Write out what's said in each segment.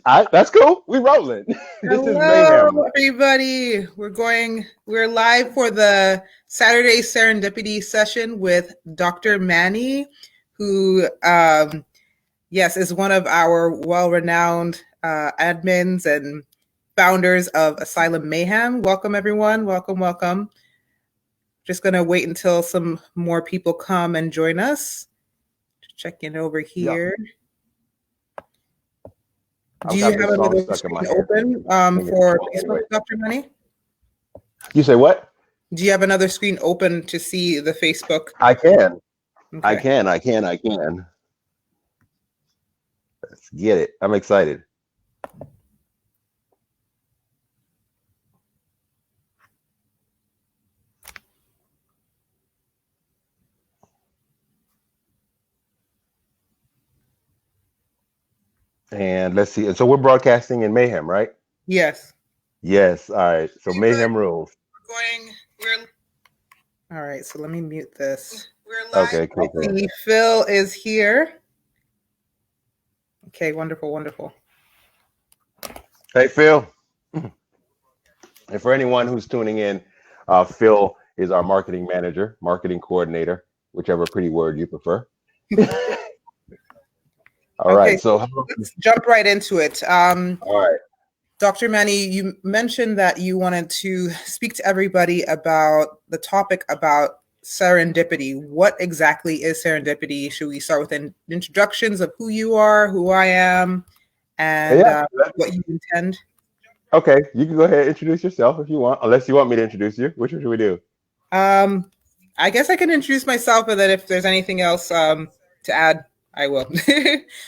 That's cool. We rolling. This is Hello, mayhem. everybody. We're live for the Saturday Serendipity session with Dr. Manny, who, yes, is one of our well-renowned admins and founders of Asylum Mayhem. Welcome, everyone. Welcome, welcome. Just going to wait until some more people come and join us. Check in over Yeah, here. Do I've you got have this song another stuck in my screen head. open Sing it. for Oh, Facebook, wait. Dr. Manny? You say what? Do you have another screen open to see the Facebook? I can. I Okay. can. I can. I can. Let's get it. I'm excited. And let's see. So we're broadcasting in mayhem, right? Yes. Yes. All right. So Everybody, mayhem rules. All right, so let me mute this. We're live. Okay. Cool. Cool. See, Phil is here. Okay, wonderful, wonderful. Hey, Phil. And for anyone who's tuning in, Phil is our marketing manager, marketing coordinator, whichever pretty word you prefer. All Okay, right. So let's jump right into it. all right. Dr. Manny, you mentioned that you wanted to speak to everybody about the topic about serendipity. What exactly is serendipity? Should we start with introductions of who you are, who I am, and what you intend? Okay, you can go ahead and introduce yourself if you want, unless you want me to introduce you. Which one should we do? I guess I can introduce myself, and then if there's anything else to add, I will.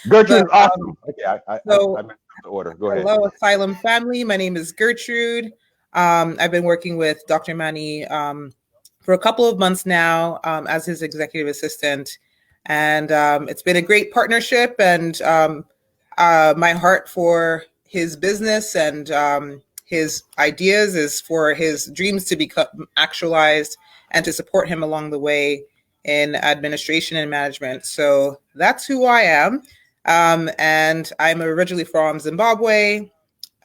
Gertrude is awesome. Okay, I messed up the order. Go ahead. Hello, Asylum family. My name is Gertrude. I've been working with Dr. Manny for a couple of months now as his executive assistant, and it's been a great partnership. And my heart for his business and his ideas is for his dreams to become actualized and to support him along the way in administration and management. So that's who I am. And I'm originally from Zimbabwe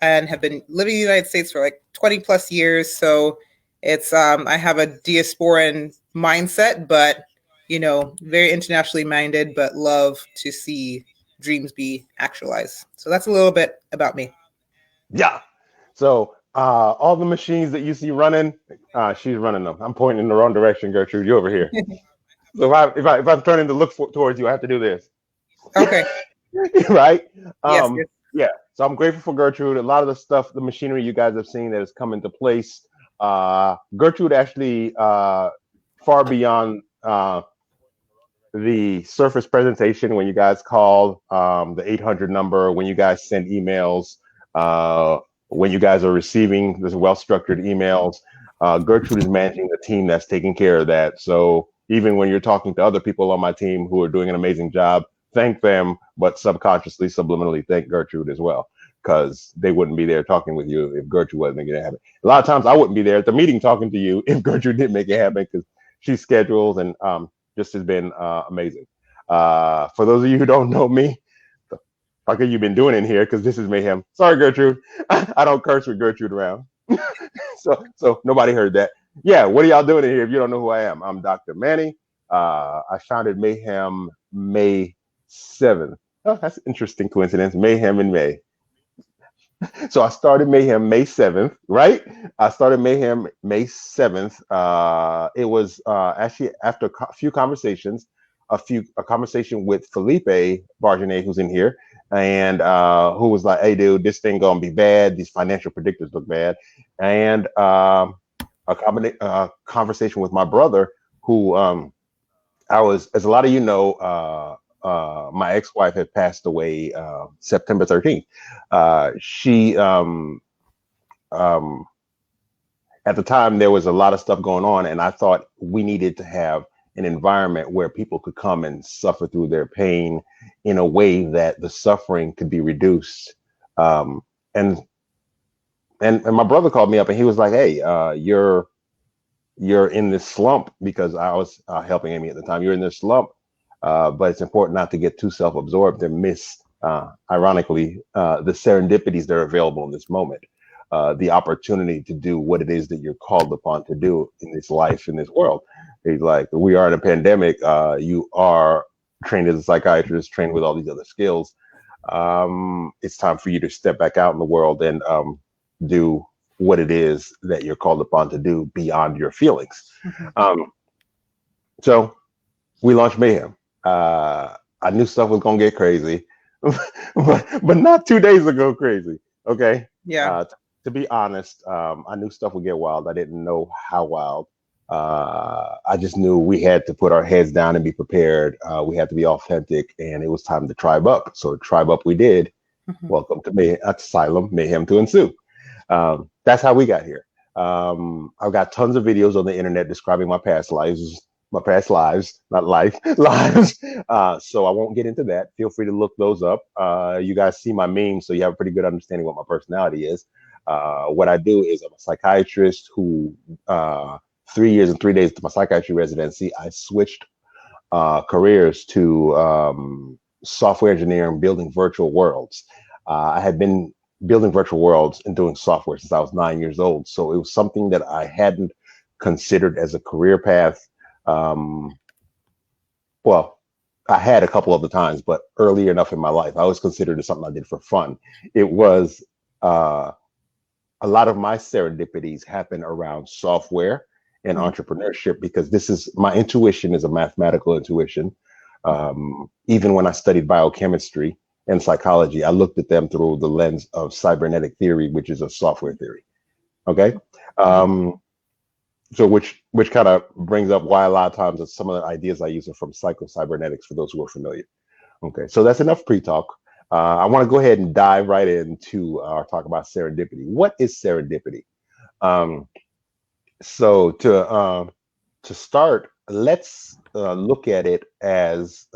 and have been living in the United States for like 20 plus years. So it's I have a diasporan mindset, but very internationally minded, but love to see dreams be actualized. So that's a little bit about me. Yeah. So all the machines that you see running, she's running them. I'm pointing in the wrong direction, Gertrude. You over here. So if I'm turning to look towards you, I have to do this. Okay. Right? Yes. Yeah. So I'm grateful for Gertrude. A lot of the stuff, the machinery you guys have seen that has come into place. Gertrude actually far beyond the surface presentation when you guys call the 800 number, when you guys send emails, when you guys are receiving this well-structured emails. Gertrude is managing the team that's taking care of that. So even when you're talking to other people on my team who are doing an amazing job, thank them, but subconsciously, subliminally thank Gertrude as well, because they wouldn't be there talking with you if Gertrude wasn't making it happen. A lot of times I wouldn't be there at the meeting talking to you if Gertrude didn't make it happen, because she schedules and just has been amazing. For those of you who don't know me, the fuck have you been doing in here? Because this is mayhem. Sorry, Gertrude. I don't curse with Gertrude around. so nobody heard that. Yeah, what are y'all doing in here if you don't know who I am? I'm Dr. Manny. I founded Mayhem May 7th. Oh, that's an interesting coincidence. Mayhem in May. So I started Mayhem May 7th, right? I started Mayhem May 7th. It was actually after a few conversations, a conversation with Felipe Bargenet, who's in here, and who was like, "Hey, dude, this thing gonna be bad. These financial predictors look bad." And a conversation with my brother, who I was, as a lot of you know, my ex-wife had passed away September 13th. She at the time there was a lot of stuff going on, and I thought we needed to have an environment where people could come and suffer through their pain in a way that the suffering could be reduced. And my brother called me up and he was like, "Hey, you're in this slump," because I was helping Amy at the time. "You're in this slump, but it's important not to get too self-absorbed and miss ironically, the serendipities that are available in this moment, the opportunity to do what it is that you're called upon to do in this life, in this world. It's like we are in a pandemic. You are trained as a psychiatrist, trained with all these other skills. It's time for you to step back out in the world and do what it is that you're called upon to do beyond your feelings. Mhm. So we launched Mayhem. I knew stuff was gonna get crazy, but not 2 days ago crazy. Okay. Yeah. To be honest, I knew stuff would get wild. I didn't know how wild. I just knew we had to put our heads down and be prepared. We had to be authentic, and it was time to tribe up. So tribe up we did. Mhm. Welcome to Asylum, Mayhem to Ensue. That's how we got here. I've got tons of videos on the internet describing my past lives, not life, lives. So I won't get into that. Feel free to look those up. You guys see my memes, so you have a pretty good understanding what my personality is. What I do is I'm a psychiatrist who, 3 years and 3 days to my psychiatry residency, I switched careers to software engineering, building virtual worlds. I had been building virtual worlds and doing software since I was 9 years old. So it was something that I hadn't considered as a career path. Well, I had a couple of the times, but early enough in my life, I always considered it something I did for fun. It was a lot of my serendipities happen around software and entrepreneurship because this is my intuition is a mathematical intuition. Even when I studied biochemistry and psychology, I looked at them through the lens of cybernetic theory, which is a software theory. Okay. So which kind of brings up why a lot of times some of the ideas I use are from psycho-cybernetics for those who are familiar. Okay, so that's enough pre-talk. I want to go ahead and dive right into talk about serendipity. What is serendipity? So to start, let's look at it as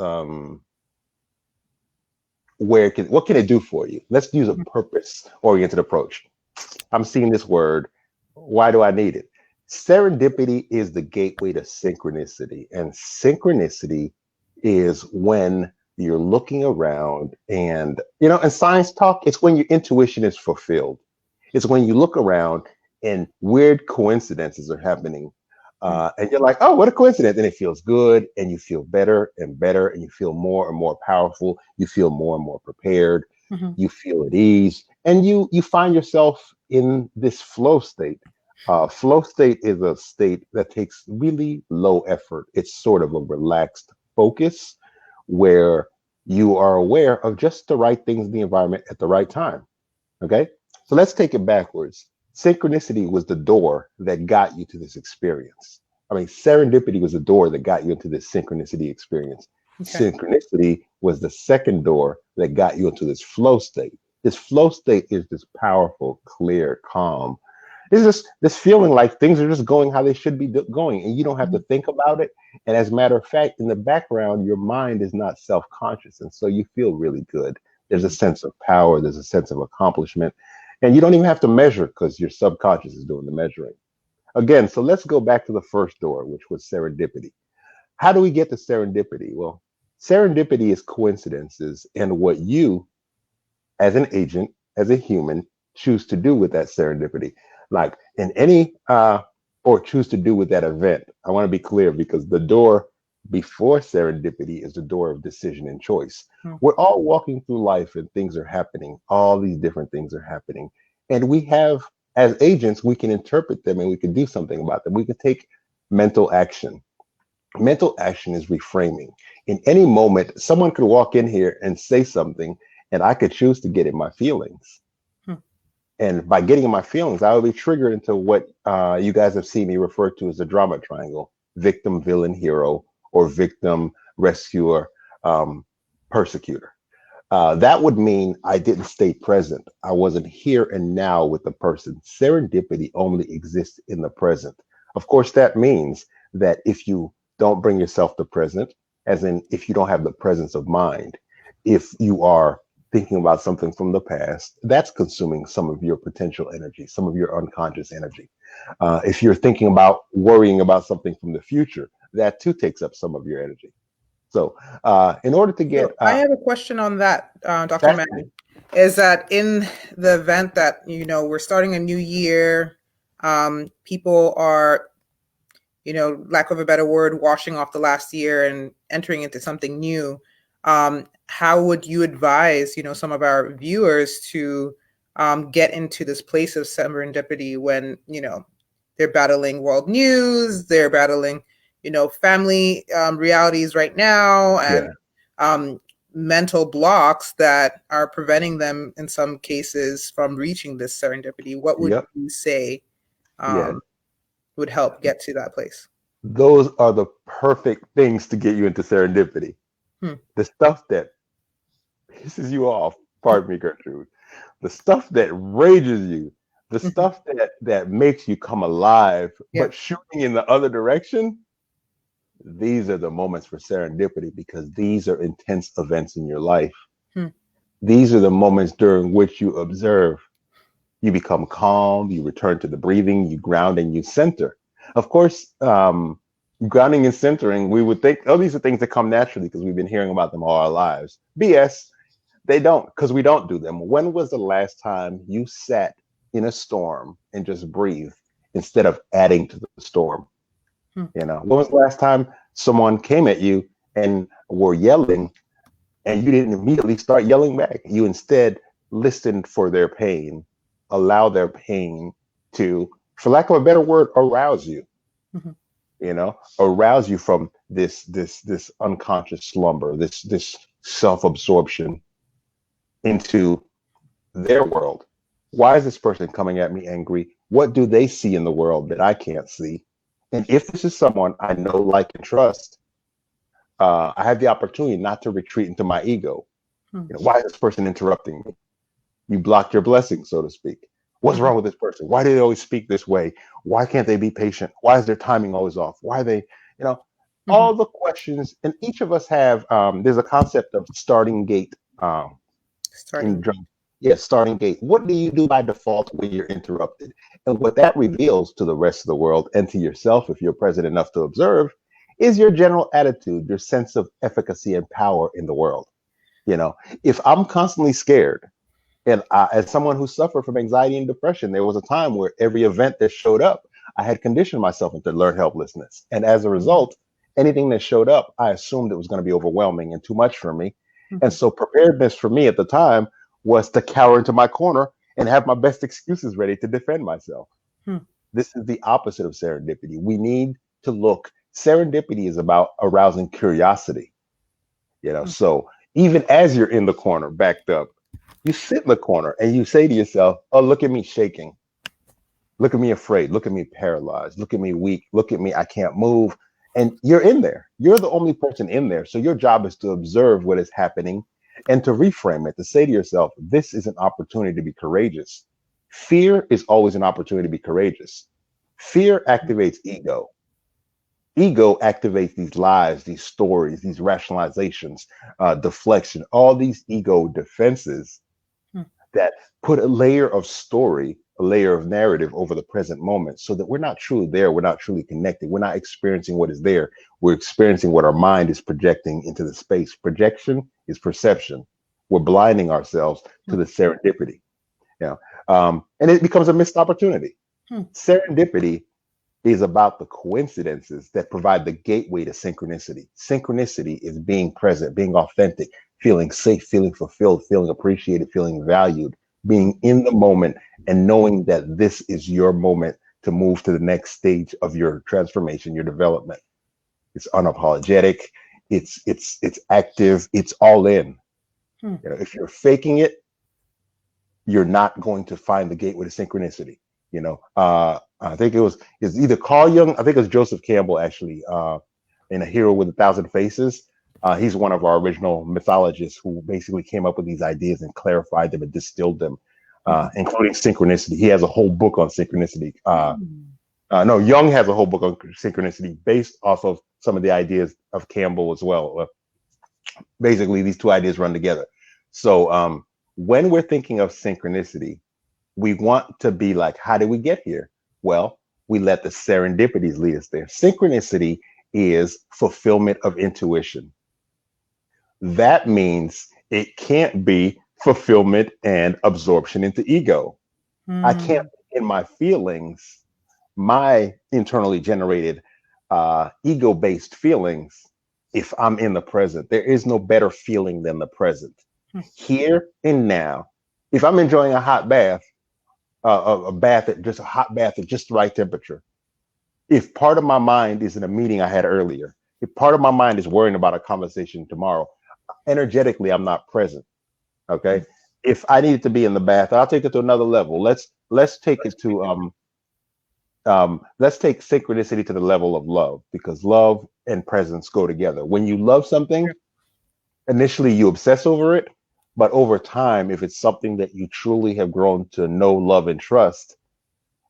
what can it do for you? Let's use a purpose-oriented approach. I'm seeing this word. Why do I need it? Serendipity is the gateway to synchronicity, and synchronicity is when you're looking around and, in science talk, it's when your intuition is fulfilled. It's when you look around and weird coincidences are happening. And you're like, oh, what a coincidence. And it feels good. And you feel better and better. And you feel more and more powerful. You feel more and more prepared. You feel at ease. And you find yourself in this flow state. Flow state is a state that takes really low effort. It's sort of a relaxed focus where you are aware of just the right things in the environment at the right time. Okay, so let's take it backwards. Synchronicity was the door that got you to this experience. I mean, serendipity was the door that got you into this synchronicity experience. Okay. Synchronicity was the second door that got you into this flow state. This flow state is this powerful, clear, calm. It's just this feeling like things are just going how they should be going, and you don't have to think about it. And as a matter of fact, in the background, your mind is not self-conscious, and so you feel really good. There's a sense of power. There's a sense of accomplishment, and you don't even have to measure because your subconscious is doing the measuring. Again, so let's go back to the first door, which was serendipity. How do we get to serendipity? Well, serendipity is coincidences and what you, as an agent, as a human, choose to do with that serendipity. Like in any, or choose to do with that event. I want to be clear because the door before serendipity is the door of decision and choice. We're all walking through life and things are happening. All these different things are happening. And we have, as agents, we can interpret them and we can do something about them. We can take mental action. Mental action is reframing. In any moment, someone could walk in here and say something and I could choose to get in my feelings. And by getting in my feelings, I will be triggered into what you guys have seen me refer to as the drama triangle: victim, villain, hero, or victim, rescuer, persecutor. That would mean I didn't stay present. I wasn't here and now with the person. Serendipity only exists in the present. Of course, that means that if you don't bring yourself to present, as in if you don't have the presence of mind, if you are thinking about something from the past, that's consuming some of your potential energy, some of your unconscious energy. If you're thinking about worrying about something from the future, that too takes up some of your energy. So in order to get, So I have a question on that, Dr. that, Manny. Is that in the event that, we're starting a new year, people are, lack of a better word, washing off the last year and entering into something new. How would you advise, some of our viewers to get into this place of serendipity when, they're battling world news, they're battling, family realities right now, and yeah, mental blocks that are preventing them in some cases from reaching this serendipity? What would yep, you say yeah. would help get to that place? Those are the perfect things to get you into serendipity. Hmm. The stuff that pisses you off, pardon me, Gertrude, the stuff that rages you, the Mhm. stuff that makes you come alive, Yeah. but shooting in the other direction, these are the moments for serendipity because these are intense events in your life. Hmm. These are the moments during which you observe. You become calm, you return to the breathing, you ground and you center. Of course, grounding and centering, we would think, oh, these are things that come naturally because we've been hearing about them all our lives. BS, they don't, because we don't do them. When was the last time you sat in a storm and just breathed instead of adding to the storm? Hmm. When was the last time someone came at you and were yelling and you didn't immediately start yelling back? You instead listened for their pain, allow their pain to, for lack of a better word, arouse you. Mhm. Arouse you from this unconscious slumber, this self-absorption into their world. Why is this person coming at me angry? What do they see in the world that I can't see? And if this is someone I know, like, and trust, I have the opportunity not to retreat into my ego. Hmm. Why is this person interrupting me? You blocked your blessings, so to speak. What's Mhm. wrong with this person? Why do they always speak this way? Why can't they be patient? Why is their timing always off? Why are they, you know, Mhm. all the questions. And each of us have, there's a concept of starting gate in Starting. drum. Yes, starting gate. What do you do by default when you're interrupted? And what that reveals to the rest of the world and to yourself, if you're present enough to observe, is your general attitude, your sense of efficacy and power in the world. You know, if I'm constantly scared, and as someone who suffered from anxiety and depression, there was a time where every event that showed up, I had conditioned myself into learned helplessness. And as a Mhm. result, anything that showed up, I assumed it was going to be overwhelming and too much for me. And Mhm. so preparedness for me at the time was to cower into my corner and have my best excuses ready to defend myself. Hmm. This is the opposite of serendipity. We need to look. Serendipity is about arousing curiosity. Hmm. So even as you're in the corner, backed up, you sit in the corner and you say to yourself, oh, look at me shaking. Look at me afraid. Look at me paralyzed. Look at me weak. Look at me. I can't move. And you're in there. You're the only person in there. So your job is to observe what is happening and to reframe it, to say to yourself, this is an opportunity to be courageous. Fear is always an opportunity to be courageous. Fear activates ego. Ego activates these lies, these stories, these rationalizations, deflection, all these ego defenses Hmm. that put a layer of story, a layer of narrative over the present moment so that we're not truly there. We're not truly connected. We're not experiencing what is there. We're experiencing what our mind is projecting into the space. Projection is perception. We're blinding ourselves to Hmm. the serendipity. And it becomes a missed opportunity. Hmm. Serendipity is about the coincidences that provide the gateway to synchronicity. Synchronicity is being present, being authentic, feeling safe, feeling fulfilled, feeling appreciated, feeling valued, Hmm. being in the moment and knowing that this is your moment to move to the next stage of your transformation, your development. It's unapologetic, it's active, it's all in. Hmm. If you're faking it, you're not going to find the gateway to synchronicity. I think it's either Carl Jung, I think it was Joseph Campbell actually, in A Hero with a Thousand Faces. He's one of our original mythologists who basically came up with these ideas and clarified them and distilled them, Mhm. including synchronicity. He has a whole book on synchronicity. Hmm. No, Jung has a whole book on synchronicity based off of some of the ideas of Campbell as well. Basically, these two ideas run together. So when we're thinking of synchronicity, we want to be like, how did we get here? Well, we let the serendipities lead us there. Synchronicity is fulfillment of intuition. that means it can't be fulfillment and absorption into ego. I can't, in my feelings, my internally generated ego-based feelings, if I'm in the present. There is no better feeling than the present. Here and now. If I'm enjoying a hot bath, a bath at just a hot bath at just the right temperature, if part of my mind is in a meeting I had earlier, if part of my mind is worrying about a conversation tomorrow, energetically I'm not present. Okay. If I needed to be in the bath, I'll take it to another level. Let's take it to let's take synchronicity to the level of love, because love and presence go together. When you love something, initially you obsess over it, but over time, if it's something that you truly have grown to know, love, and trust,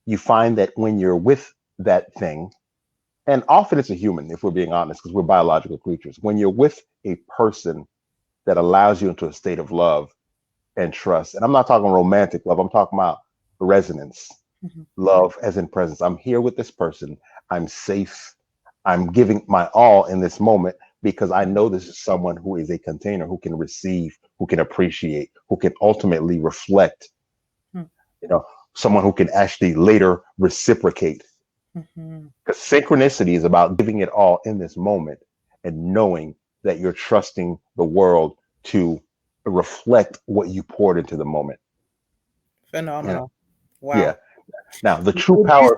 you find that when you're with that thing, and often it's a human, if we're being honest, because we're biological creatures, when you're with a person that allows you into a state of love and trust, and I'm not talking romantic love, I'm talking about resonance. Love as in presence. I'm here with this person. I'm safe. I'm giving my all in this moment because I know this is someone who is a container, who can receive, who can appreciate, who can ultimately reflect, someone who can actually later reciprocate. Because synchronicity is about giving it all in this moment and knowing that you're trusting the world to reflect what you poured into the moment. Phenomenal. Wow. Yeah. Now, the true power.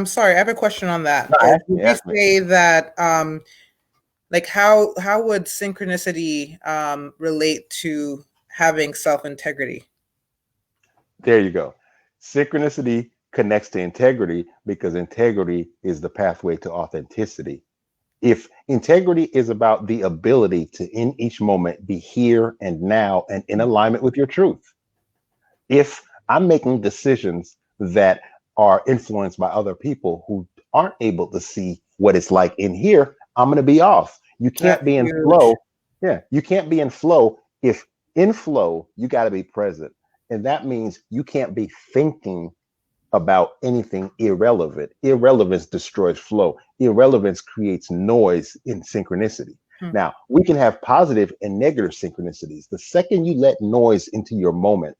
Sorry, I have a question on that. No, Would you say that, like, how would synchronicity relate to having self-integrity? There you go. Synchronicity connects to integrity because integrity is the pathway to authenticity. If integrity is about the ability to, in each moment, be here and now and in alignment with your truth, if I'm making decisions that are influenced by other people who aren't able to see what it's like in here, I'm going to be off. You can't be in flow. Yeah, you can't be in flow. If in flow, you got to be present. And that means you can't be thinking about anything irrelevant. Irrelevance destroys flow. Irrelevance creates noise in synchronicity. Now, we can have positive and negative synchronicities. The second you let noise into your moment,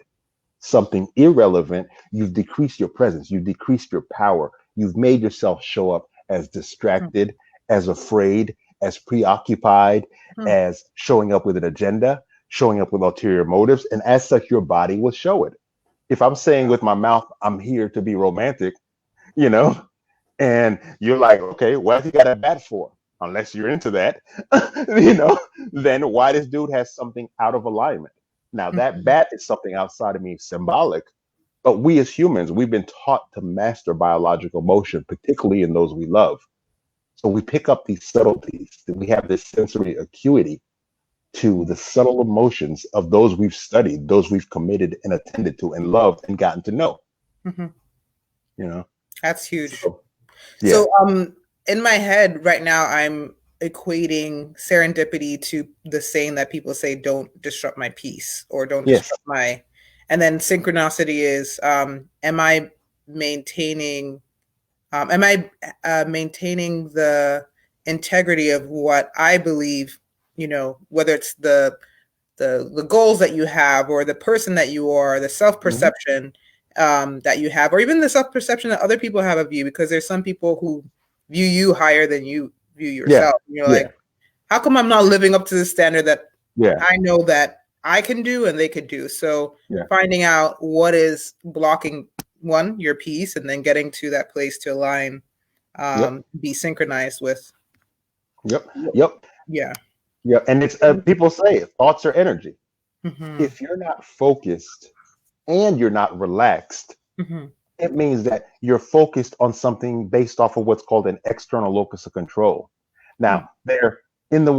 something irrelevant, you've decreased your presence, you've decreased your power, you've made yourself show up as distracted, as afraid, as preoccupied, as showing up with an agenda, showing up with ulterior motives, and as such, your body will show it. If I'm saying with my mouth, I'm here to be romantic, and you're like, okay, what have you got a bat for? Unless you're into that, then why this dude has something out of alignment. Now, that bat is something outside of me, symbolic, but we as humans, we've been taught to master biological motion, particularly in those we love. So we pick up these subtleties, that we have this sensory acuity to the subtle emotions of those we've studied, those we've committed and attended to and loved and gotten to know. That's huge. So, in my head right now, I'm equating serendipity to the saying that people say, don't disrupt my peace, or don't disrupt my, and then synchronicity is, am I maintaining the integrity of what I believe, whether it's the goals that you have, or the person that you are, the self-perception that you have, or even the self-perception that other people have of you, because there's some people who view you higher than you view yourself. Like, how come I'm not living up to the standard that I know that I can do and they could do? So finding out what is blocking, one, your peace, and then getting to that place to align, be synchronized with. And it's people say thoughts are energy. If you're not focused and you're not relaxed, it means that you're focused on something based off of what's called an external locus of control. Now, there in the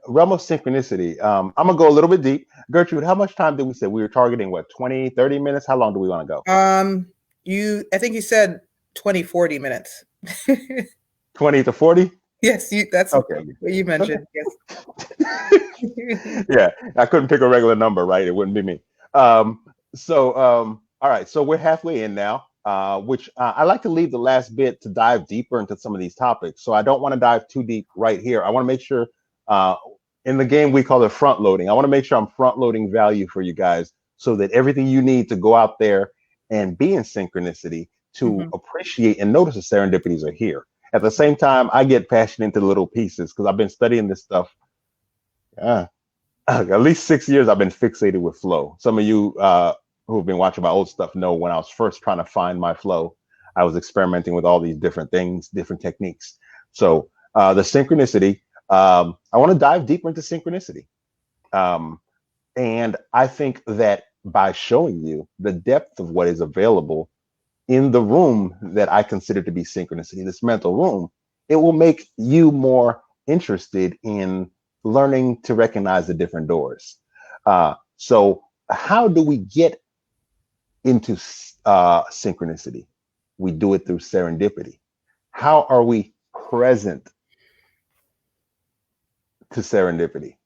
realm of synchronicity, I'm gonna go a little bit deep. Gertrude, how much time did we say we were targeting? What, 20, 30 minutes? How long do we want to go? I think you said 20, 40 minutes. 20 to 40? Yes, that's okay. What you mentioned. Yes. Yeah, I couldn't pick a regular number, right? It wouldn't be me. All right, so we're halfway in now, which I like to leave the last bit to dive deeper into some of these topics. So I don't want to dive too deep right here. I want to make sure In the game, we call it front loading. I want to make sure I'm front loading value for you guys so that everything you need to go out there and be in synchronicity to appreciate and notice the serendipities are here. At the same time, I get passionate into little pieces because I've been studying this stuff. At least 6 years, I've been fixated with flow. Some of you who have been watching my old stuff know when I was first trying to find my flow, I was experimenting with all these different things, different techniques. So the synchronicity, I want to dive deeper into synchronicity. And I think that by showing you the depth of what is available in the room that I consider to be synchronicity, this mental room, it will make you more interested in learning to recognize the different doors. So how do we get into synchronicity? We do it through serendipity. How are we present to serendipity?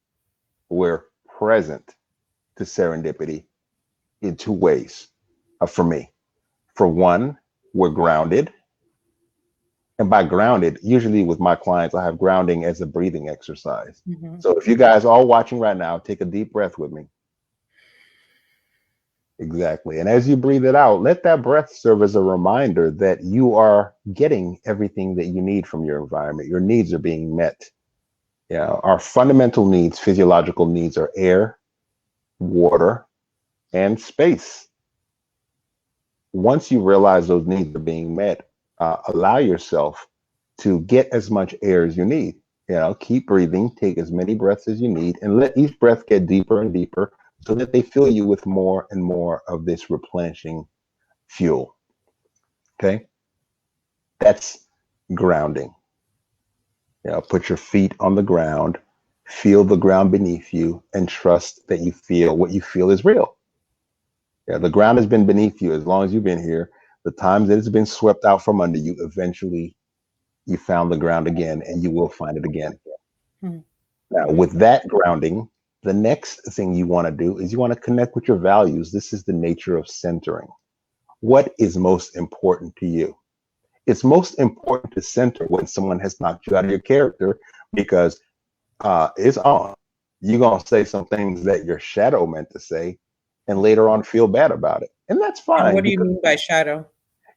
We're present to serendipity in two ways for me. For one, we're grounded. And by grounded, usually with my clients, I have grounding as a breathing exercise. So if you guys are all watching right now, take a deep breath with me. Exactly. And as you breathe it out, let that breath serve as a reminder that you are getting everything that you need from your environment. Your needs are being met. You know, our fundamental needs, physiological needs, are air, water, and space. Once you realize those needs are being met, allow yourself to get as much air as you need. You know, keep breathing, take as many breaths as you need, and let each breath get deeper and deeper so that they fill you with more and more of this replenishing fuel. Okay? That's grounding. You know, put your feet on the ground, feel the ground beneath you, and trust that you feel what you feel is real. Yeah, the ground has been beneath you as long as you've been here. The times that it's been swept out from under you, eventually you found the ground again, and you will find it again. Now, with that grounding, the next thing you want to do is you want to connect with your values. This is the nature of centering. What is most important to you? It's most important to center when someone has knocked you out of your character because it's on. You're going to say some things that your shadow meant to say and later on feel bad about it. And that's fine. And what do you mean by shadow?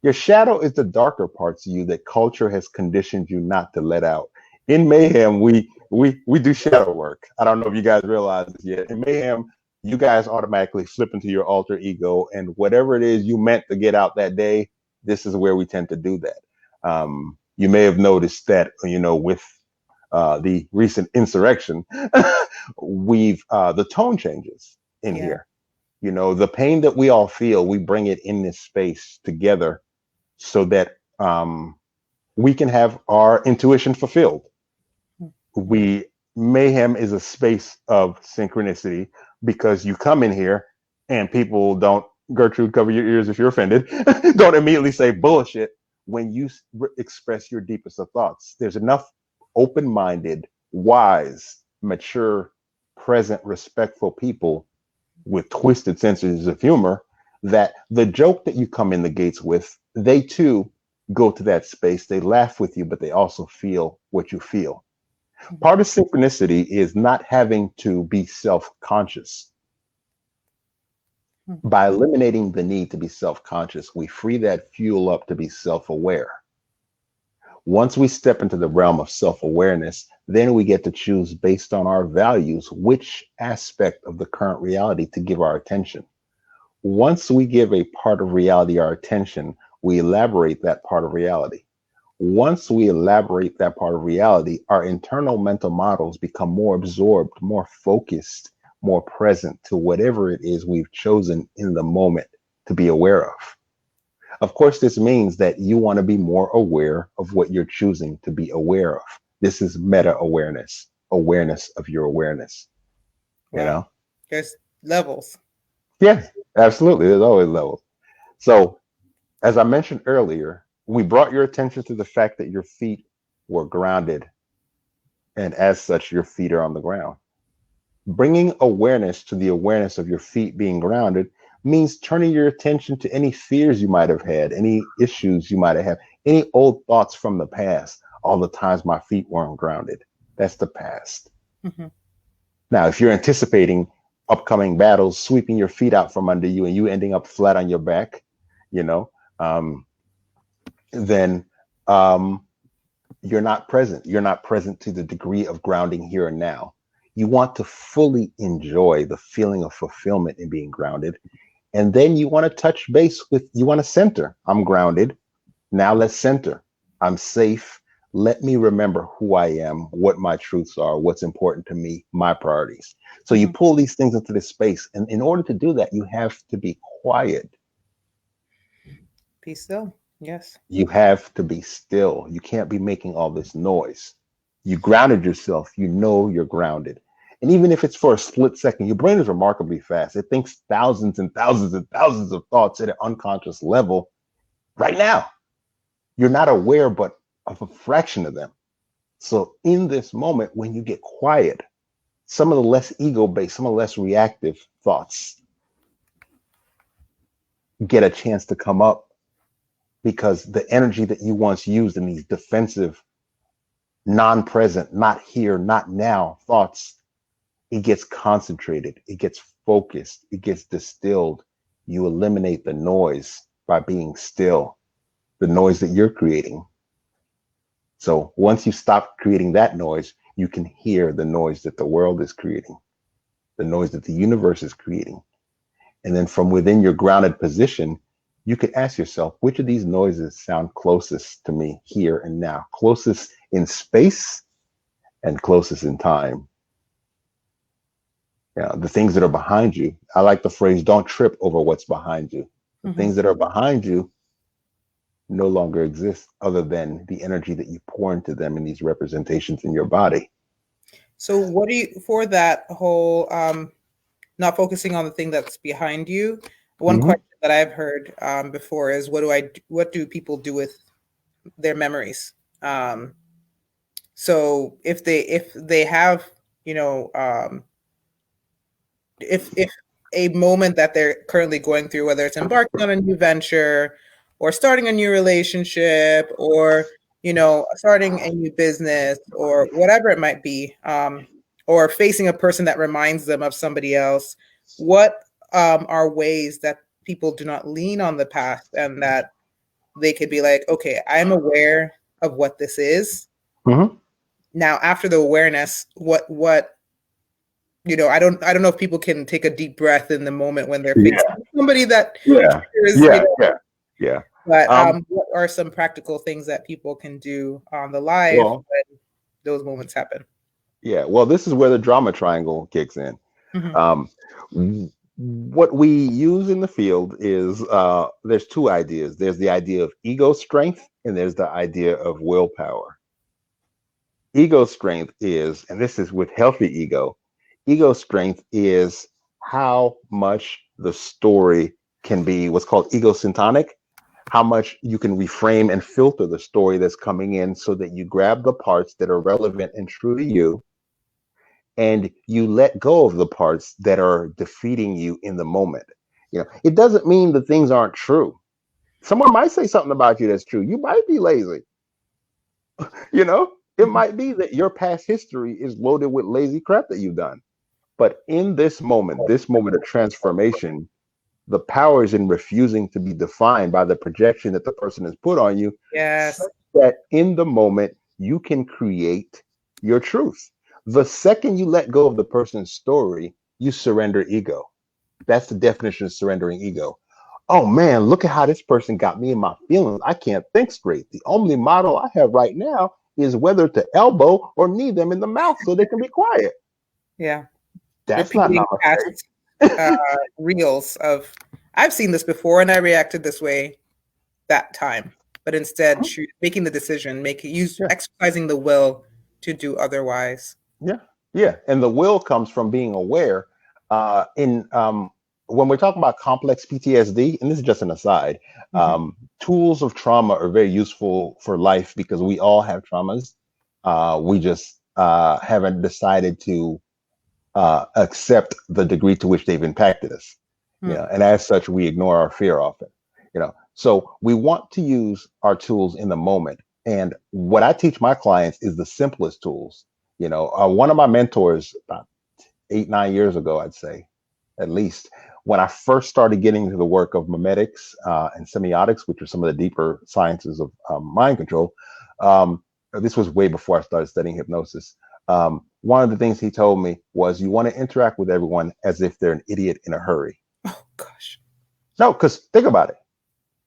Your shadow is the darker parts of you that culture has conditioned you not to let out. In Mayhem, we do shadow work. I don't know if you guys realize this yet. In Mayhem, you guys automatically flip into your alter ego, and whatever it is you meant to get out that day, this is where we tend to do that. You may have noticed that, you know, with the recent insurrection, we've the tone changes in here. You know, the pain that we all feel, we bring it in this space together so that we can have our intuition fulfilled. Mayhem is a space of synchronicity because you come in here and people don't, Gertrude, cover your ears if you're offended, don't immediately say bullshit when you express your deepest of thoughts. There's enough open-minded, wise, mature, present, respectful people with twisted senses of humor that the joke that you come in the gates with, they too go to that space. They laugh with you, but they also feel what you feel. Part of synchronicity is not having to be self-conscious. By eliminating the need to be self-conscious, we free that fuel up to be self-aware. Once we step into the realm of self-awareness, then we get to choose based on our values which aspect of the current reality to give our attention. Once we give a part of reality our attention, we elaborate that part of reality. Once we elaborate that part of reality, our internal mental models become more absorbed, more focused, more present to whatever it is we've chosen in the moment to be aware of. Of course, this means that you want to be more aware of what you're choosing to be aware of. This is meta awareness, awareness of your awareness. Wow. You know? There's levels. Yes, absolutely. There's always levels. So, as I mentioned earlier, we brought your attention to the fact that your feet were grounded, and as such, your feet are on the ground. Bringing awareness to the awareness of your feet being grounded means turning your attention to any fears you might have had, any issues you might have had, any old thoughts from the past. All the times my feet weren't grounded. That's the past. Now, if you're anticipating upcoming battles, sweeping your feet out from under you and you ending up flat on your back, you know, then you're not present. You're not present to the degree of grounding here and now. You want to fully enjoy the feeling of fulfillment in being grounded. And then you want to touch base with, you want to center. I'm grounded. Now let's center. I'm safe. Let me remember who I am, what my truths are, what's important to me, my priorities. So you pull these things into this space. And in order to do that, you have to be quiet. Be still. Yes. You have to be still. You can't be making all this noise. You grounded yourself. You know you're grounded. And even if it's for a split second, your brain is remarkably fast. It thinks thousands and thousands and thousands of thoughts at an unconscious level right now. You're not aware, but of a fraction of them. So in this moment, when you get quiet, some of the less ego-based, some of the less reactive thoughts get a chance to come up, because the energy that you once used in these defensive, non-present, not here, not now thoughts, it gets concentrated, it gets focused, it gets distilled. You eliminate the noise by being still, the noise that you're creating. So once you stop creating that noise, you can hear the noise that the world is creating, the noise that the universe is creating. And then from within your grounded position, you could ask yourself, which of these noises sound closest to me here and now, closest in space and closest in time? You know, the things that are behind you. I like the phrase, don't trip over what's behind you. The things that are behind you no longer exist, other than the energy that you pour into them in these representations in your body. So what do you, for that whole not focusing on the thing that's behind you, one question that I've heard before is, what do people do with their memories? So if they have, you know, if a moment that they're currently going through, whether it's embarking on a new venture or starting a new relationship, or, you know, starting a new business, or whatever it might be, or facing a person that reminds them of somebody else, what are ways that people do not lean on the past, and that they could be like, okay, I'm aware of what this is. Now, after the awareness, what you know, I don't know if people can take a deep breath in the moment when they're facing somebody that triggers, you know. But what are some practical things that people can do on the live when those moments happen? Yeah, well, this is where the drama triangle kicks in. What we use in the field is there's two ideas. There's the idea of ego strength, and there's the idea of willpower. Ego strength is, and this is with healthy ego strength is how much the story can be what's called egosyntonic, how much you can reframe and filter the story that's coming in, so that you grab the parts that are relevant and true to you, and you let go of the parts that are defeating you in the moment. You know, it doesn't mean that things aren't true. Someone might say something about you that's true. You might be lazy. You know, it might be that your past history is loaded with lazy crap that you've done. But in this moment of transformation, the power is in refusing to be defined by the projection that the person has put on you. Yes. Such that in the moment, you can create your truth. The second you let go of the person's story, you surrender ego. That's the definition of surrendering ego. Oh man, look at how this person got me in my feelings. I can't think straight. The only model I have right now is whether to elbow or knee them in the mouth so they can be quiet. Yeah. That's not past reels of, I've seen this before and I reacted this way that time, but instead making the decision, exercising the will to do otherwise. Yeah. And the will comes from being aware. When we're talking about complex PTSD, and this is just an aside, tools of trauma are very useful for life, because we all have traumas. We just haven't decided to accept the degree to which they've impacted us. You know, and as such, we ignore our fear often. You know, so we want to use our tools in the moment. And what I teach my clients is the simplest tools. You know, one of my mentors about 8, 9 years ago, I'd say, at least, when I first started getting into the work of memetics and semiotics, which are some of the deeper sciences of mind control. This was way before I started studying hypnosis. One of the things he told me was, you want to interact with everyone as if they're an idiot in a hurry. Oh, gosh. No, because think about it.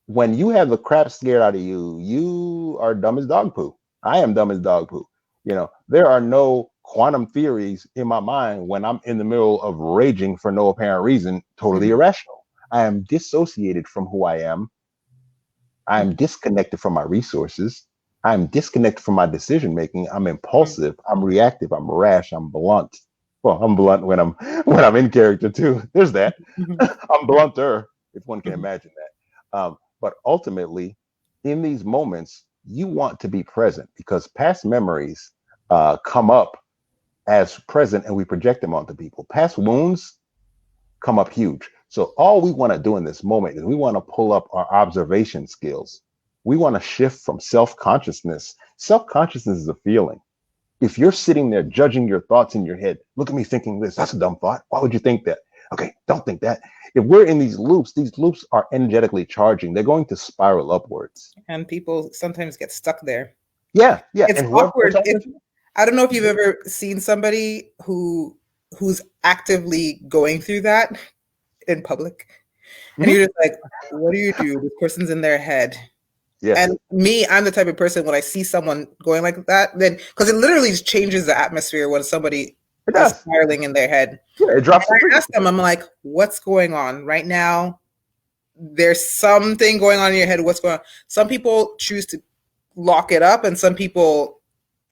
When you have the crap scared out of you, you are dumb as dog poo. I am dumb as dog poo. You know, there are no quantum theories in my mind when I'm in the middle of raging for no apparent reason, totally irrational. I am dissociated from who I am. I am disconnected from my resources. I'm disconnected from my decision making. I'm impulsive. I'm reactive. I'm rash. I'm blunt. Well, I'm blunt when I'm in character too. There's that. I'm blunter, if one can imagine that. But ultimately, in these moments, you want to be present, because past memories come up as present, and we project them onto people. Past wounds come up huge. So all we want to do in this moment is we want to pull up our observation skills. We want to shift from self-consciousness. Self-consciousness is a feeling. If you're sitting there judging your thoughts in your head, look at me thinking this, that's a dumb thought. Why would you think that? Okay, don't think that. If we're in these loops are energetically charging. They're going to spiral upwards. And people sometimes get stuck there. Yeah. It's awkward. I don't know if you've ever seen somebody who's actively going through that in public. And you're just like, what do you do? This person's in their head. Yes. And me, I'm the type of person, when I see someone going like that, then, because it literally just changes the atmosphere when somebody is spiraling in their head. Yeah, it drops. I ask them, I'm like, what's going on right now? There's something going on in your head. What's going on? Some people choose to lock it up, and some people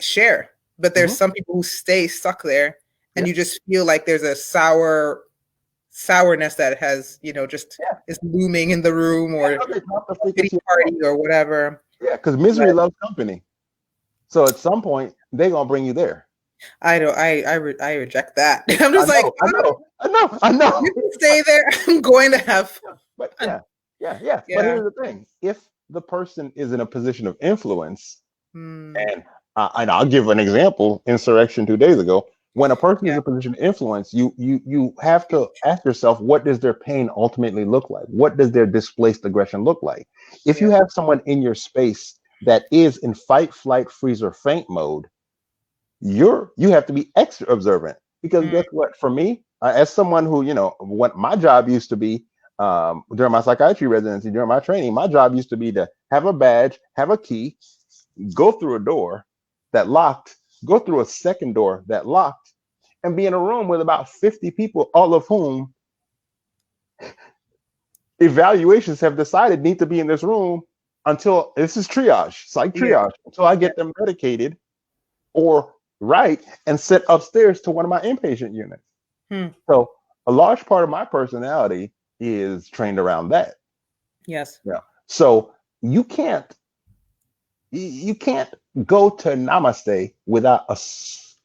share. But there's some people who stay stuck there, and you just feel like there's a sourness that has, just is looming in the room, or pity party or whatever. Yeah, because misery loves company. So at some point, they're gonna bring you there. I reject that. I'm just I know. You can stay there. I'm going to have fun. But yeah. But here's the thing: if the person is in a position of influence, and I'll give an example. Insurrection 2 days ago. When a person is in a position of influence, you have to ask yourself, what does their pain ultimately look like? What does their displaced aggression look like? If you have someone in your space that is in fight, flight, freeze, or faint mode, you have to be extra observant. Because guess what? For me, as someone who, what my job used to be during my psychiatry residency, during my training, my job used to be to have a badge, have a key, go through a door that locked, go through a second door that locked, and be in a room with about 50 people, all of whom evaluations have decided need to be in this room until this is triage, psych triage, until I get them medicated or and sent upstairs to one of my inpatient units. So a large part of my personality is trained around that. Yes. Yeah. So you can't go to namaste without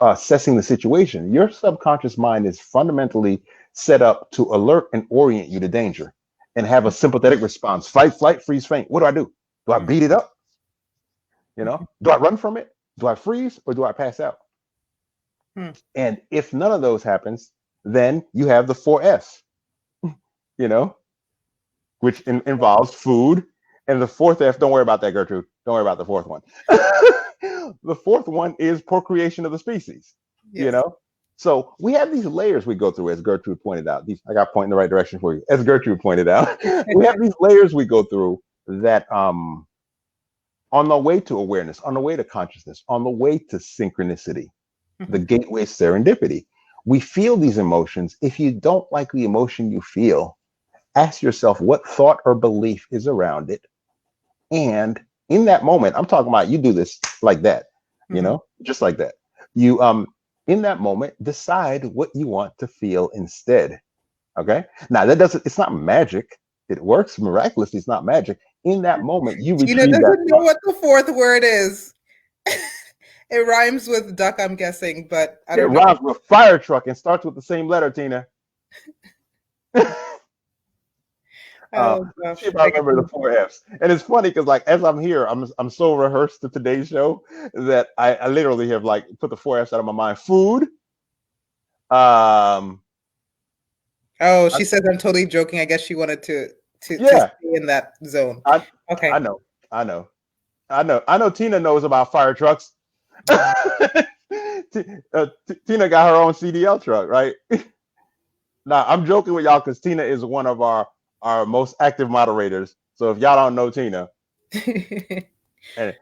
assessing the situation. Your subconscious mind is fundamentally set up to alert and orient you to danger and have a sympathetic response. Fight, flight, freeze, faint. What do? Do I beat it up? Do I run from it? Do I freeze, or do I pass out? And if none of those happens, then you have the 4 F's, which involves food. And the 4th F, don't worry about that, Gertrude. Don't worry about the 4th one. The 4th one is procreation of the species, So we have these layers we go through, as Gertrude pointed out. I got to point in the right direction for you. As Gertrude pointed out, we have these layers we go through that on the way to awareness, on the way to consciousness, on the way to synchronicity, the gateway serendipity. We feel these emotions. If you don't like the emotion you feel, ask yourself what thought or belief is around it. And in that moment, I'm talking about, you do this like that, just like that. You, in that moment, decide what you want to feel instead. Okay. Now it's not magic. It works miraculously. It's not magic. In that moment, you retrieve Tina doesn't know what the 4th word is. It rhymes with duck, I'm guessing, but I don't know. It rhymes with fire truck and starts with the same letter, Tina. I remember the 4 F's. And it's funny because, as I'm here, I'm so rehearsed to today's show that I literally have put the 4 F's out of my mind. Food, Um, Oh, I, she says I'm totally joking. I guess she wanted to yeah, stay in that zone. I I Okay. know, I know, I know. Tina knows about fire trucks. Tina got her own CDL truck, right? Now I'm joking with y'all because Tina is one of our most active moderators. So if y'all don't know Tina, and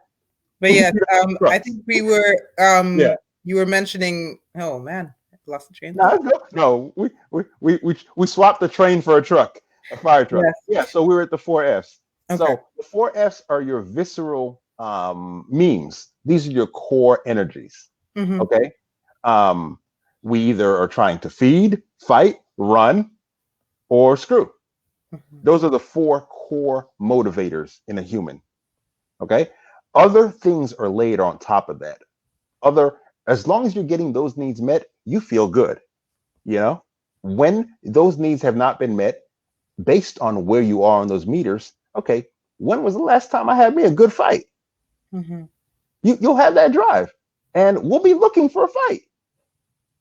But yes, I trucks, think we were yeah. you were mentioning, oh man, I lost the train of thought. No, we swapped the train for a truck, a fire truck. Yes. Yeah, so we were at the four Fs. Okay. So the four Fs are your visceral memes. These are your core energies. Mm-hmm. Okay. Um, we either are trying to feed, fight, run, or screw. Mm-hmm. Those are the four core motivators in a human. Okay. Other things are laid on top of that. Other, as long as you're getting those needs met, you feel good. You know, when those needs have not been met based on where you are on those meters, okay, when was the last time I had me a good fight? Mm-hmm. You'll have that drive, and we'll be looking for a fight.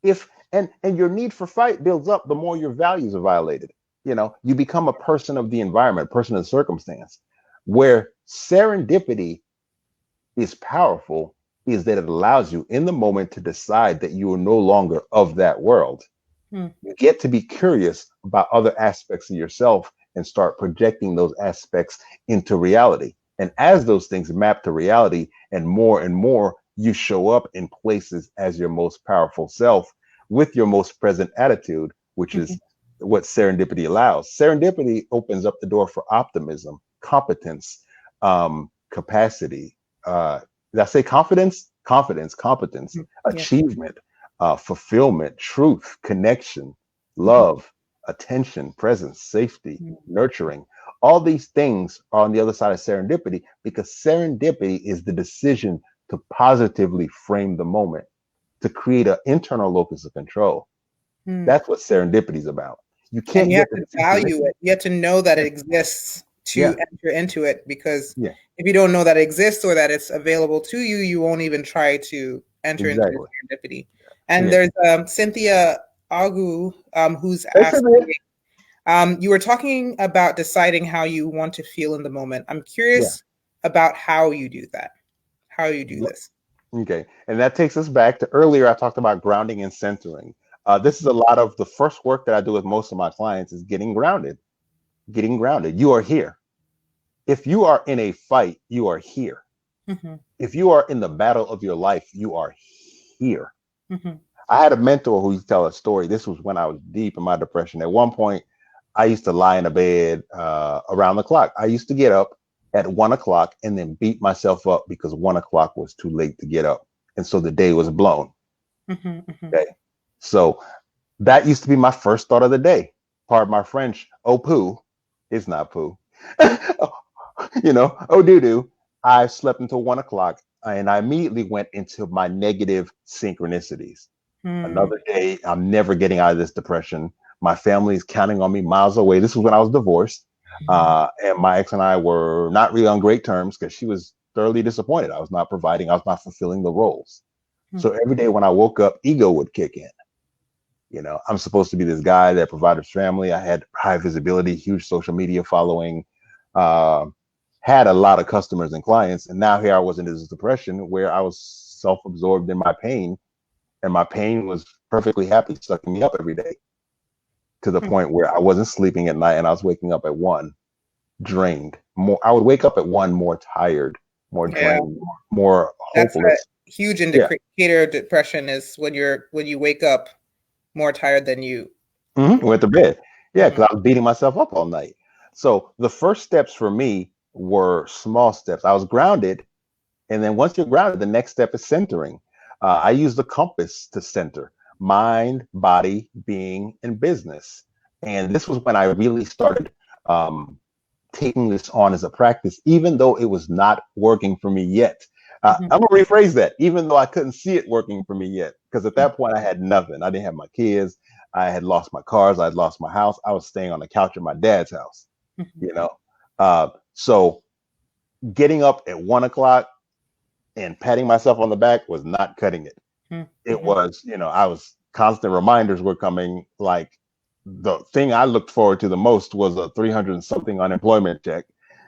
If and your need for fight builds up the more your values are violated. You know, you become a person of the environment, a person of the circumstance. Where serendipity is powerful is that it allows you in the moment to decide that you are no longer of that world. Mm-hmm. You get to be curious about other aspects of yourself and start projecting those aspects into reality. And as those things map to reality and more, you show up in places as your most powerful self with your most present attitude, which is what serendipity allows. Serendipity opens up the door for optimism, competence, capacity. Did I say confidence? Confidence, competence, Yeah. achievement, fulfillment, truth, connection, Mm-hmm. love, attention, presence, safety, nurturing. All these things are on the other side of serendipity because serendipity is the decision to positively frame the moment, to create an internal locus of control. Mm-hmm. That's what serendipity is about. You And can't you have get to to the value synchronicity. it. You have to know that it Yeah, exists to yeah, enter into it, because yeah, if you don't know that it exists or that it's available to you, you won't even try to enter into exactly. serendipity. And Yeah. there's Cynthia Agu, who's Hey, Cynthia. asking, you were talking about deciding how you want to feel in the moment. I'm Yeah. curious about how you do that, how you do this. Okay. And that takes us back to earlier. I talked about grounding and centering. This is Mhm. a lot of the first work that I do with most of my clients is getting grounded. Getting grounded. You are here. If you are in a fight, you are here. Mhm. If you are in the battle of your life, you are here. Mhm. I had a mentor who used to tell a story. This was when I was deep in my depression. At one point, I used to lie in a bed around the clock. I used to get up at 1 o'clock and then beat myself up because 1 o'clock was too late to get up. And so the day was blown. Mhm. Mhm. Okay. So that used to be my first thought of the day. Pardon my French. Oh, poo. It's not poo. Oh, doo doo. I slept until 1 o'clock and I immediately went into my negative synchronicities. Mhm. Another day, I'm never getting out of this depression. My family is counting on me miles away. This was when I was divorced. And my ex and I were not really on great terms because she was thoroughly disappointed. I was not providing, I was not fulfilling the roles. Mhm. So every day when I woke up, ego would kick in. I'm supposed to be this guy that provided family. I had high visibility, huge social media following, uh, had a lot of customers and clients. And now here I was in this depression where I was self absorbed in my pain, and my pain was perfectly happy sucking me up every day to the point where I wasn't sleeping at night and I was waking up at 1 drained. More, I would wake up at 1 more tired, more Yeah, drained, more that's a hopeless. huge Yeah. indicator of depression, is when you wake up more tired than you. Went to bed. Yeah, Mhm. because I was beating myself up all night. So the first steps for me were small steps. I was grounded. And then once you're grounded, the next step is centering. I use the compass to center mind, body, being, and business. And this was when I really started um, taking this on as a practice, even though it was not working for me yet. Mhm. I'm gonna rephrase that, even though I couldn't see it working for me yet, because at that point I had nothing. I didn't have my kids. I had lost my cars. I had lost my house. I was staying on the couch at my dad's house. Mhm. You know, so getting up at 1 o'clock and patting myself on the back was not cutting it. Mhm. It Mhm. was, I was constant reminders were coming. Like the thing I looked forward to the most was a 300 and something unemployment check,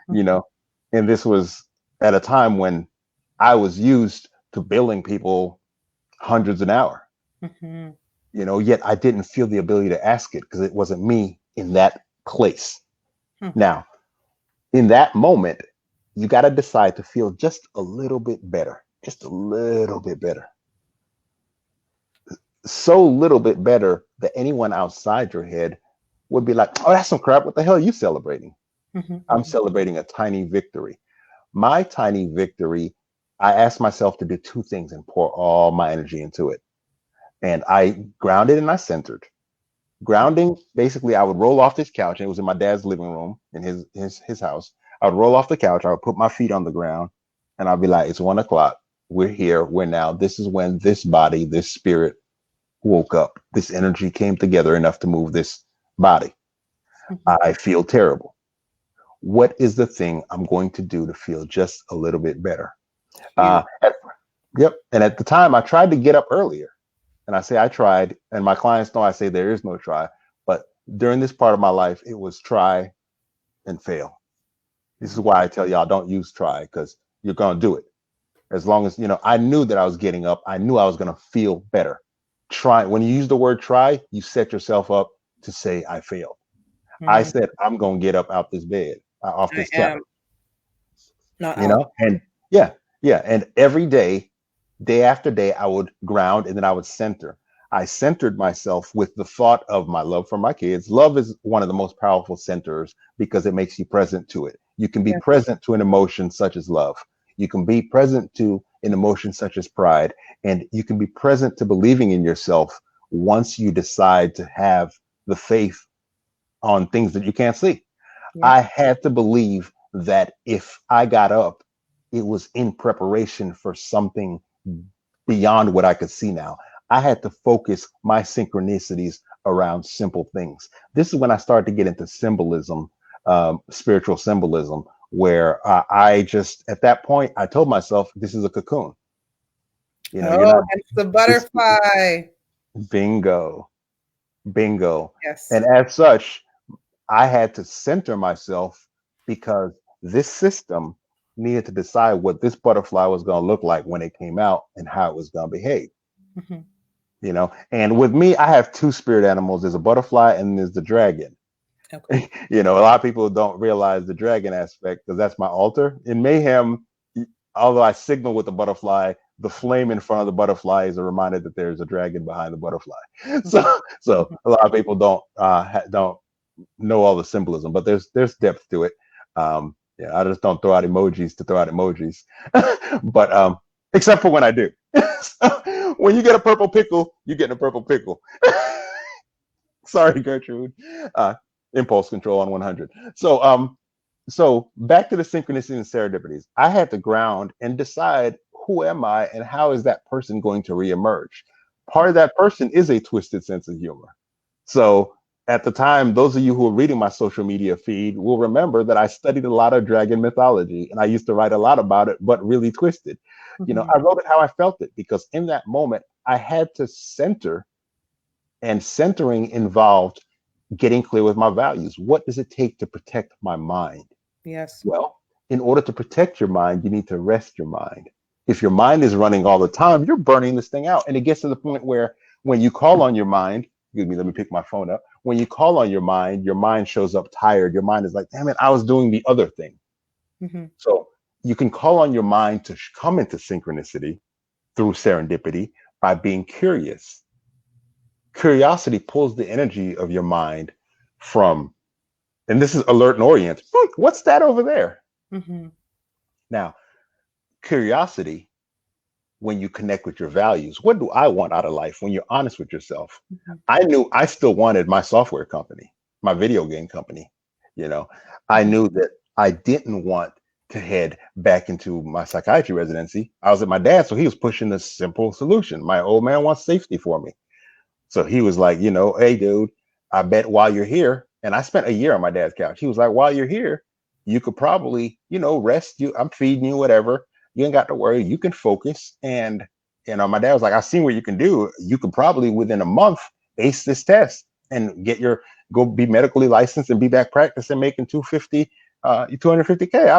you Mhm. know, and this was at a time when I was used to billing people hundreds an hour, Mhm. yet I didn't feel the ability to ask it because it wasn't me in that place. Mhm. Now, in that moment, you got to decide to feel just a little bit better, just a little bit better. So little bit better that anyone outside your head would be like, oh, that's some crap. What the hell are you celebrating? Mhm. I'm celebrating a tiny victory. My tiny victory, I asked myself to do two things and pour all my energy into it. And I grounded and I centered. Grounding, basically, I would roll off this couch. And it was in my dad's living room in his house. I would roll off the couch. I would put my feet on the ground and I'd be like, it's 1 o'clock. We're here. We're now. This is when this body, this spirit woke up. This energy came together enough to move this body. Mhm. I feel terrible. What is the thing I'm going to do to feel just a little bit better? Uh, Beautiful. at, yep. And at the time, I tried to get up earlier. And I say I tried, and my clients know I say there is no try. But during this part of my life, it was try and fail. This is why I tell y'all don't use try because you're going to do it. As long as, I knew that I was getting up, I knew I was going to feel better. Try, when you use the word try, you set yourself up to say, I failed. I Mm, said, I'm going to get up out this bed, off I this couch, am not out. and yeah, yeah. And every day, day after day, I would ground and then I would center. I centered myself with the thought of my love for my kids. Love is one of the most powerful centers because it makes you present to it. You can be Yeah. present to an emotion such as love. You can be present to an emotion such as pride. And you can be present to believing in yourself once you decide to have the faith on things that you can't see. Yeah. I had to believe that if I got up, it was in preparation for something beyond what I could see now. I had to focus my synchronicities around simple things. This is when I started to get into symbolism, spiritual symbolism, where I just, at that point, I told myself, this is a cocoon. You're Oh, not, it's the this, butterfly. bingo, bingo. Yes. And as such, I had to center myself because this system needed to decide what this butterfly was going to look like when it came out and how it was going to behave. Mhm. And with me, I have two spirit animals. There's a butterfly and there's the dragon. Okay. A lot of people don't realize the dragon aspect because that's my altar. In Mayhem, although I signal with the butterfly, the flame in front of the butterfly is a reminder that there's a dragon behind the butterfly. So Mhm. a lot of people don't know all the symbolism, but there's depth to it. Yeah, I just don't throw out emojis to throw out emojis, but except for when I do. So, when you get a purple pickle, you're getting a purple pickle. Sorry, Gertrude. Uh, Impulse control on 100. So back to the synchronicity and serendipities. I had to ground and decide who am I and how is that person going to reemerge. Part of that person is a twisted sense of humor. So at the time, those of you who are reading my social media feed will remember that I studied a lot of dragon mythology and I used to write a lot about it, but really twisted. Mhm. I wrote it how I felt it because in that moment, I had to center, and centering involved getting clear with my values. What does it take to protect my mind? Yes. Well, in order to protect your mind, you need to rest your mind. If your mind is running all the time, you're burning this thing out. And it gets to the point where when you call on your mind, excuse me, let me pick my phone up. When you call on your mind shows up tired. Your mind is like, damn it, I was doing the other thing. Mhm. So you can call on your mind to come into synchronicity through serendipity by being curious. Curiosity pulls the energy of your mind from, and this is alert and orient. What's that over there? Mhm. Now, curiosity, when you connect with your values, what do I want out of life? When you're honest with yourself, Mhm. I knew I still wanted my software company, my video game company. You know, I Mhm. knew that I didn't want to head back into my psychiatry residency. I was at my dad, so he was pushing the simple solution. My old man wants safety for me. So he was like, hey, dude, I bet while you're here, and I spent a year on my dad's couch. He was like, while you're here, you could probably, rest. I'm feeding you, whatever. You ain't got to worry. You can focus. And my dad was like, I've seen what you can do. You could probably within a month ace this test and go be medically licensed and be back practicing making 250K. I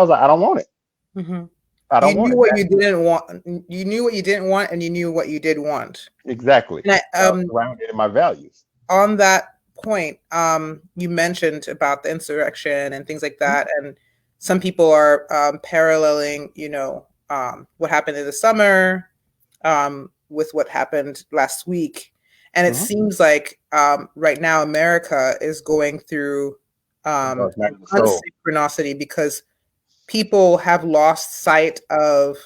was like, I don't want it. Mm-hmm. I You don't want knew it. what you didn't want. You knew what you didn't want, and you knew what you did want. Exactly. And Grounded in my values. On that point, you mentioned about the insurrection and things like that, and some people are paralleling, what happened in the summer with what happened last week. And it seems like right now America is going through unsynchronicity because people have lost sight of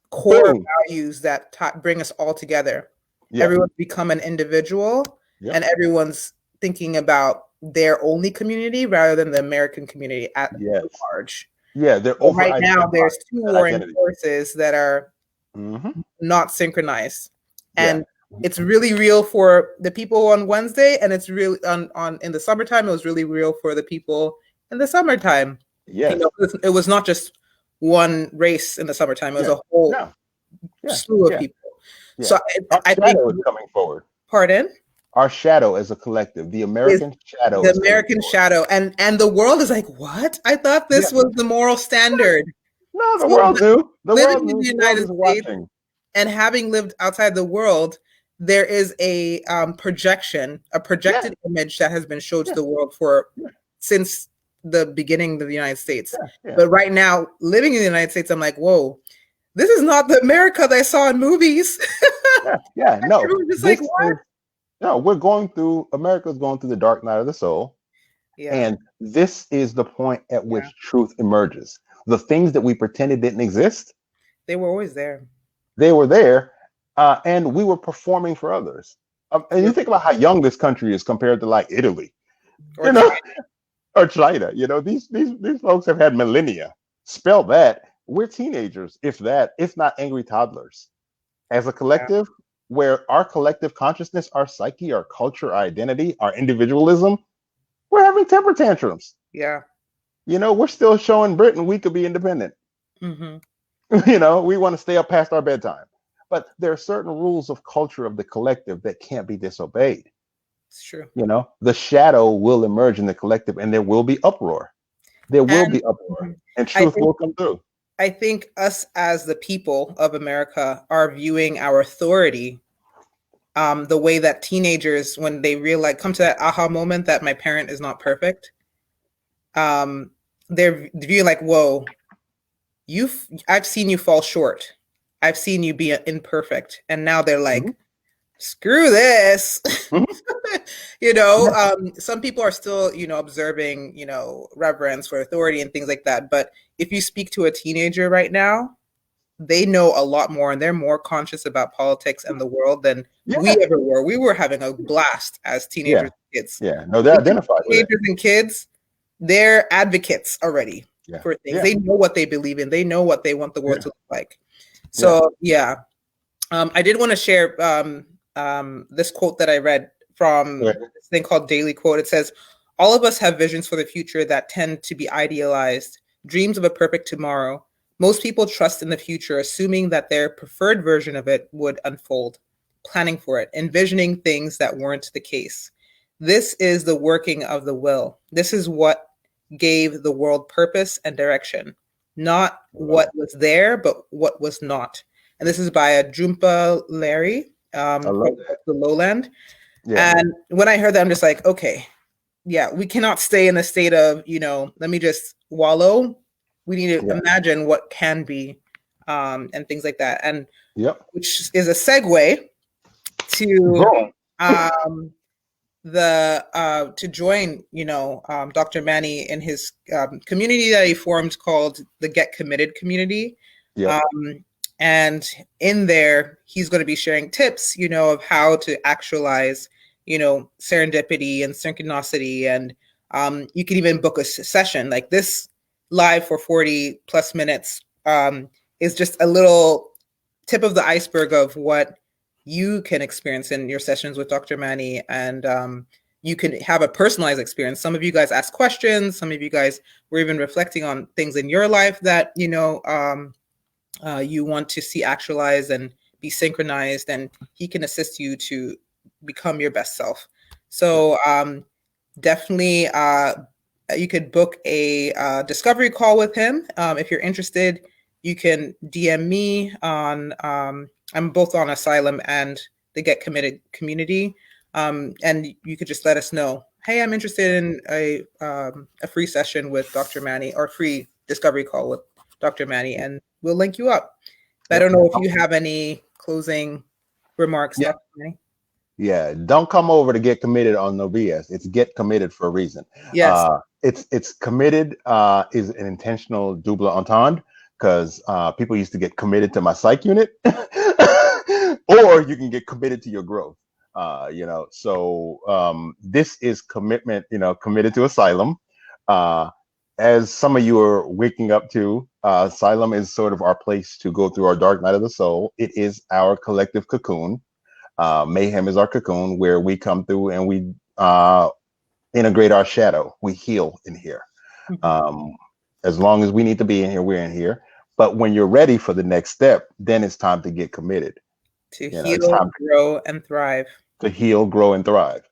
core values that bring us all together. Yeah. Everyone's become an individual, and everyone's thinking about their only community rather than the American community at large. Yeah, they're right now. There's two warring forces that are not synchronized, and it's really real for the people on Wednesday, and it's really on in the summertime. It was really real for the people in the summertime. Yes, it was not just one race in the summertime. It was a whole slew of people. Yeah. So I think is coming forward. Pardon? Our shadow as a collective, the American shadow. The American shadow, and the world is like, what? I thought this was the moral standard. No, the world knew. The world knew. In the United States, and having lived outside the world, there is a projected image that has been showed to the world since the beginning of the United States. But right now, living in the United States, I'm like, whoa, this is not the America that I saw in movies. No. Just like, what? No, America's going through the dark night of the soul. Yeah. And this is the point at which truth emerges. The things that we pretended didn't exist, they were always there. They were there, and we were performing for others. And you think about how young this country is compared to like Italy, or China. Or China. These folks have had millennia. Spell that. We're teenagers, if not angry toddlers. As a collective, where our collective consciousness, our psyche, our culture, our identity, our individualism, we're having temper tantrums. Yeah. We're still showing Britain we could be independent. Mm-hmm. We want to stay up past our bedtime. But there are certain rules of culture of the collective that can't be disobeyed. It's true. The shadow will emerge in the collective, and there will be uproar. There will be uproar, and truth will come through. I think us as the people of America are viewing our authority the way that teenagers, when they come to that aha moment that my parent is not perfect, they're viewing like, whoa, I've seen you fall short. I've seen you be imperfect. And now they're like, screw this. Some people are still, observing, reverence for authority and things like that. But if you speak to a teenager right now, they know a lot more, and they're more conscious about politics and the world than we ever were. We were having a blast as teenagers and kids. Yeah, no, they're identified with it. Teenagers and kids, they're advocates already for things. They know what they believe in. They know what they want the world to look like. So, I did want to share this quote that I read from this thing called Daily Quote. It says, all of us have visions for the future that tend to be idealized, dreams of a perfect tomorrow. Most people trust in the future, assuming that their preferred version of it would unfold, planning for it, envisioning things that weren't the case. This is the working of the will. This is what gave the world purpose and direction, not what was there, but what was not. And this is by a Jhumpa Larry from the Lowland. Yeah. And when I heard that, I'm just like, okay, we cannot stay in a state of, let me just wallow. We need to imagine what can be and things like that. And which is a segue to to join, Dr. Manny in his community that he formed called the Get Committed community. And in there, he's going to be sharing tips, of how to actualize, serendipity and synchronicity. And you can even book a session like this live for 40 plus minutes is just a little tip of the iceberg of what you can experience in your sessions with Dr. Manny. And you can have a personalized experience. Some of you guys ask questions. Some of you guys were even reflecting on things in your life that, you want to see actualized and be synchronized, and he can assist you to become your best self. So definitely you could book a discovery call with him. If you're interested, you can DM me on, I'm both on Asylum and the Get Committed community. And you could just let us know, hey, I'm interested in a free session with Dr. Manny, or free discovery call with Dr. Manny, and we'll link you up. I don't know if you have any closing remarks, Dr. Manny. Yeah, don't come over to Get Committed on no BS. It's Get Committed for a reason. Yes. It's committed is an intentional double entendre, because people used to get committed to my psych unit, or you can get committed to your growth. So this is commitment, committed to Asylum. As some of you are waking up to, Asylum is sort of our place to go through our dark night of the soul. It is our collective cocoon. Mayhem is our cocoon, where we come through and we integrate our shadow. We heal in here. As long as we need to be in here, we're in here. But when you're ready for the next step, then it's time to get committed. To heal, grow, and thrive. To heal, grow, and thrive.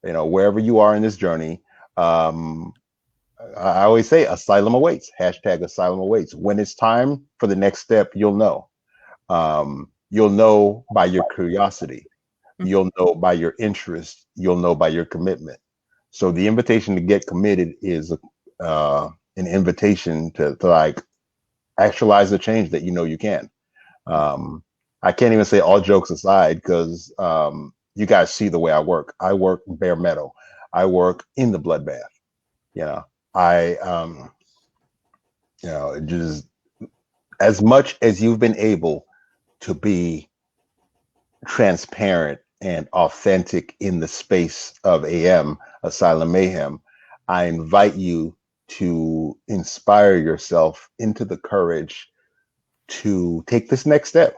Wherever you are in this journey, I always say Asylum awaits. #Asylum awaits. When it's time for the next step, you'll know. You'll know by your curiosity. You'll know by your interest. You'll know by your commitment. So the invitation to get committed is an invitation to like actualize the change that you can. I can't even say, all jokes aside, because you guys see the way I work. I work bare metal. I work in the bloodbath. Just as much as you've been able to be transparent and authentic in the space of AM, Asylum Mayhem, I invite you to inspire yourself into the courage to take this next step.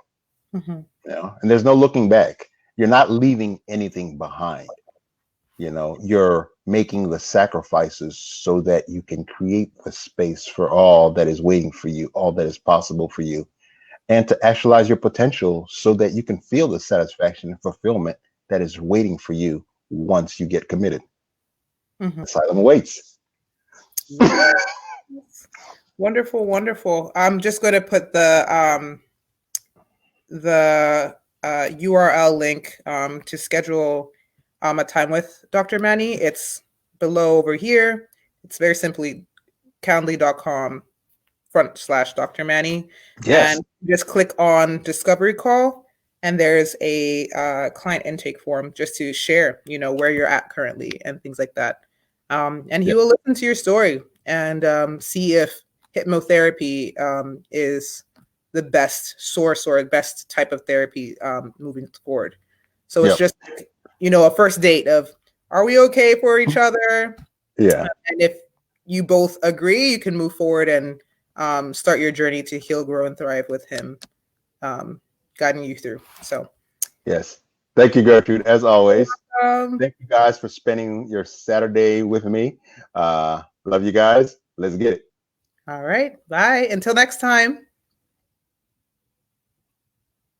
And there's no looking back. You're not leaving anything behind. You're making the sacrifices so that you can create the space for all that is waiting for you, all that is possible for you, and to actualize your potential so that you can feel the satisfaction and fulfillment that is waiting for you once you get committed. Asylum awaits. Wonderful, wonderful. I'm just going to put the URL link to schedule a time with Dr. Manny. It's below over here. It's very simply calendly.com/Dr. Manny. Yes. And just click on discovery call, and there's a client intake form just to share, where you're at currently and things like that. And he will listen to your story and see if hypnotherapy is the best source or best type of therapy moving forward. So it's just, a first date of, are we okay for each other? Yeah. And if you both agree, you can move forward and start your journey to heal, grow, and thrive with him guiding you through. So, yes. Thank you, Gertrude, as always. Thank you guys for spending your Saturday with me. Love you guys. Let's get it. All right. Bye. Until next time.